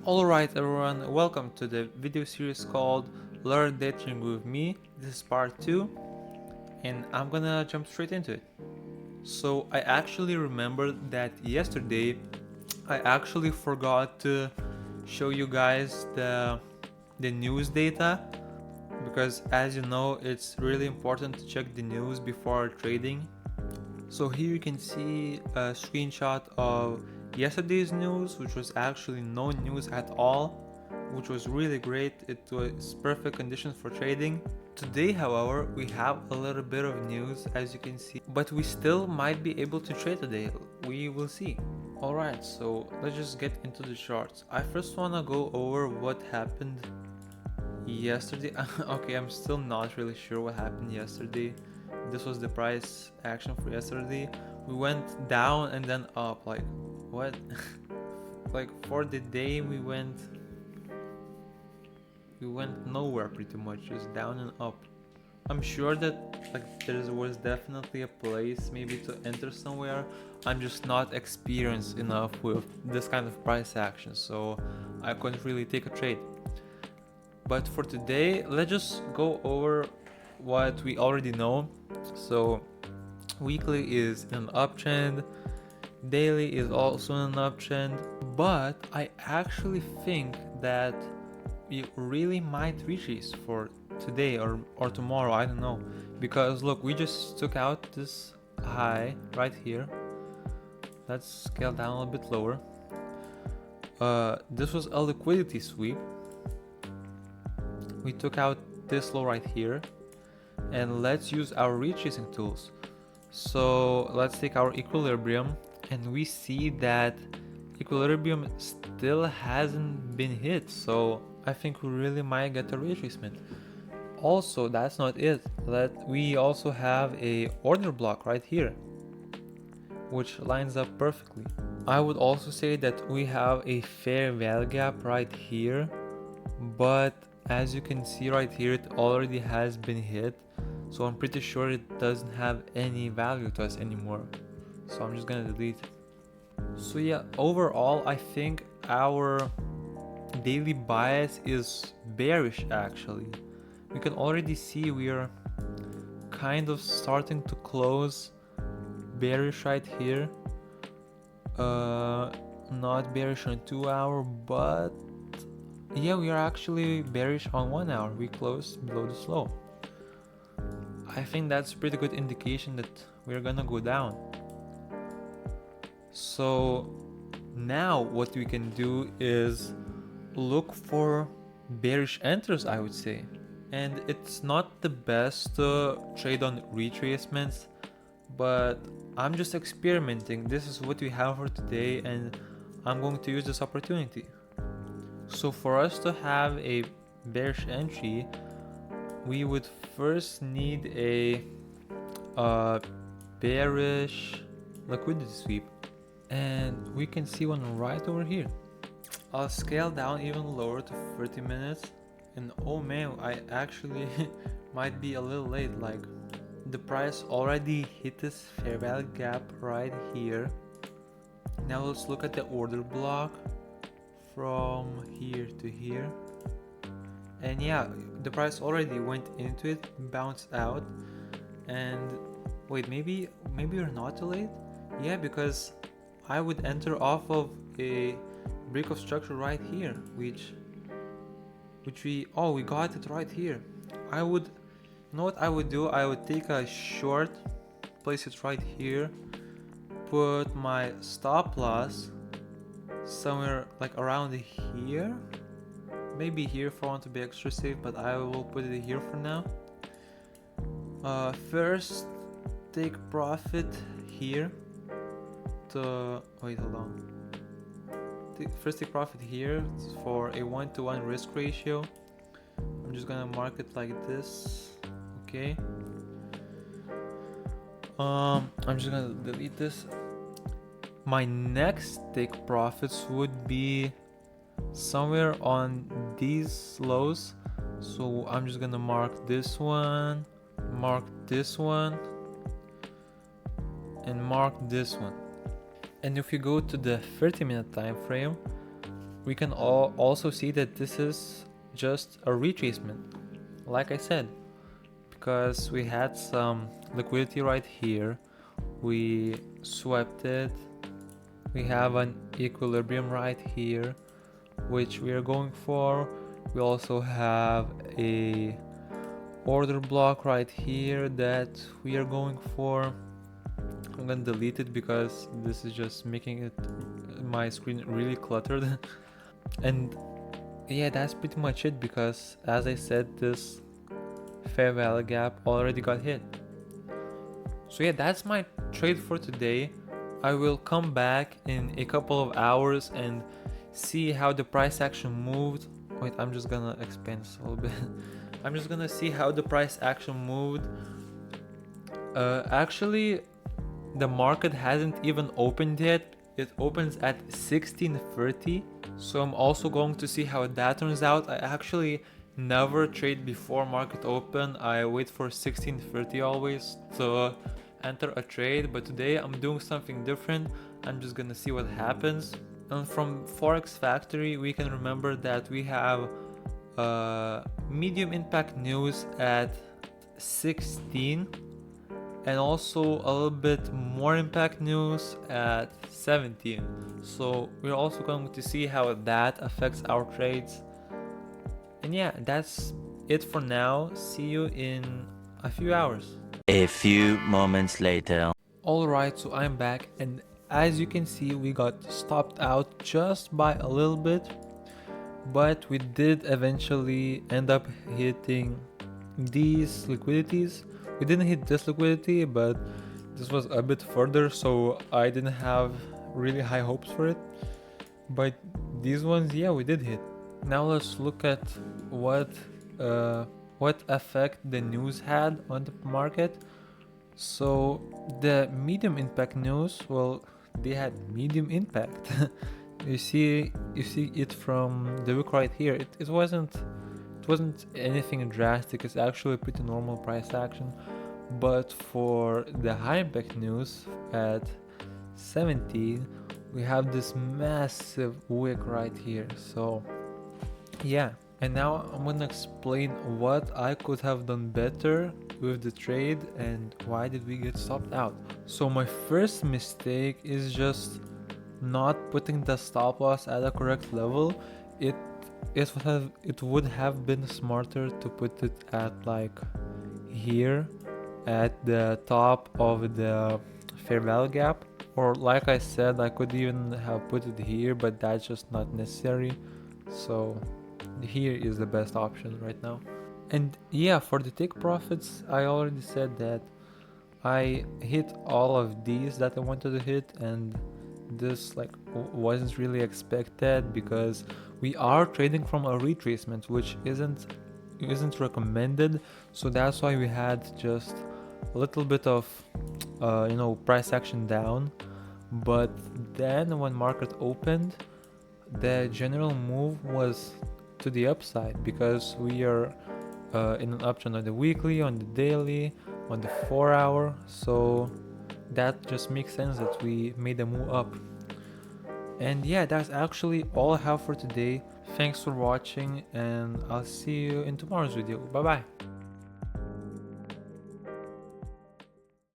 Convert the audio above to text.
Alright everyone, welcome to the video series called Learn Day Trading with me. This is part 2 and I'm gonna jump straight into it. So I actually remembered that yesterday I actually forgot to show you guys the news data, because as you know it's really important to check the news before trading. So here you can see a screenshot of yesterday's news, which was actually no news at all, which was really great. It was perfect conditions for trading. Today, however, we have a little bit of news, as you can see, but we still might be able to trade today. We will see. Alright, so let's just get into the charts. I first want to go over what happened yesterday. Okay, I'm still not really sure what happened yesterday. This was the price action for yesterday. We went down and then up. Like, what? Like, for the day we went nowhere, pretty much, just down and up. I'm sure that like there was definitely a place maybe to enter somewhere. I'm just not experienced enough with this kind of price action, so I couldn't really take a trade. But for today, let's just go over what we already know. So weekly is an uptrend, daily is also an uptrend, but I actually think that we really might reach this for today or tomorrow, I don't know. Because look, we just took out this high right here. Let's scale down a little bit lower. This was a liquidity sweep. We took out this low right here, and let's use our retracing tools. So let's take our equilibrium, and we see that equilibrium still hasn't been hit, so I think we really might get a retracement. Also, that's not it. We also have a order block right here, which lines up perfectly. I would also say that we have a fair value gap right here, but as you can see right here, it already has been hit, so I'm pretty sure it doesn't have any value to us anymore, so I'm just gonna delete it. So yeah, overall I think our daily bias is bearish. Actually, we can already see we are kind of starting to close bearish right here. Not bearish on 2 hour, but yeah, we are actually bearish on 1 hour. We closed below the slow. I think that's a pretty good indication that we're gonna go down. So now what we can do is look for bearish enters, I would say. And it's not the best to trade on retracements, but I'm just experimenting. This is what we have for today, and I'm going to use this opportunity. So for us to have a bearish entry, we would first need a bearish liquidity sweep, and we can see one right over here. I'll scale down even lower to 30 minutes, and oh man, I actually might be a little late. Like, the price already hit this fair value gap right here. Now let's look at the order block from here to here, and yeah, the price already went into it, bounced out, and wait, maybe we're not too late. Yeah, because I would enter off of a break of structure right here, which we got it right here. You know what I would do? I would take a short, place it right here, put my stop loss somewhere like around here, maybe here if I want to be extra safe, but I will put it here for now. First take profit here to wait, hold on. First take profit here for a 1-to-1 risk ratio. I'm just gonna mark it like this. Okay. I'm just gonna delete this. My next take profits would be somewhere on these lows. So I'm just gonna mark this one, mark this one, and mark this one. And if you go to the 30-minute time frame, we can also see that this is just a retracement, like I said, because we had some liquidity right here, we swept it, we have an equilibrium right here which we are going for, we also have a order block right here that we are going for. I'm gonna delete it because this is just making it my screen really cluttered. And yeah, that's pretty much it, because as I said, this fair value gap already got hit. So yeah, that's my trade for today. I will come back in a couple of hours and see how the price action moved. Wait, I'm just gonna expand this a little bit. I'm just gonna see how the price action moved. Actually, the market hasn't even opened yet. It opens at 16:30, so I'm also going to see how that turns out. I actually never trade before market open. I wait for 16:30 always to enter a trade, but today I'm doing something different. I'm just gonna see what happens. And from Forex Factory, we can remember that we have medium impact news at 16, and also a little bit more impact news at 17. So we're also going to see how that affects our trades. And yeah, that's it for now. See you in a few hours. A few moments later. Alright, so I'm back, and as you can see, we got stopped out just by a little bit, but we did eventually end up hitting these liquidities. We didn't hit this liquidity, but this was a bit further, so I didn't have really high hopes for it. But these ones, yeah, we did hit. Now let's look at what effect the news had on the market. So the medium impact news, well, they had medium impact. you see it from the wick right here. It wasn't anything drastic. It's actually a pretty normal price action. But for the high impact news at 17, we have this massive wick right here. So yeah, and now I'm gonna explain what I could have done better with the trade and why did we get stopped out. So my first mistake is just not putting the stop loss at a correct level. It would have been smarter to put it at like here at the top of the fair value gap, or like I said, I could even have put it here, but that's just not necessary. So here is the best option right now. And yeah, for the take profits, I already said that I hit all of these that I wanted to hit, and this like wasn't really expected because we are trading from a retracement, which isn't recommended. So that's why we had just a little bit of price action down. But then when market opened, the general move was to the upside, because we are in an uptrend on the weekly, on the daily, on the 4-hour. So that just makes sense that we made a move up. And yeah, that's actually all I have for today. Thanks for watching, and I'll see you in tomorrow's video. Bye bye.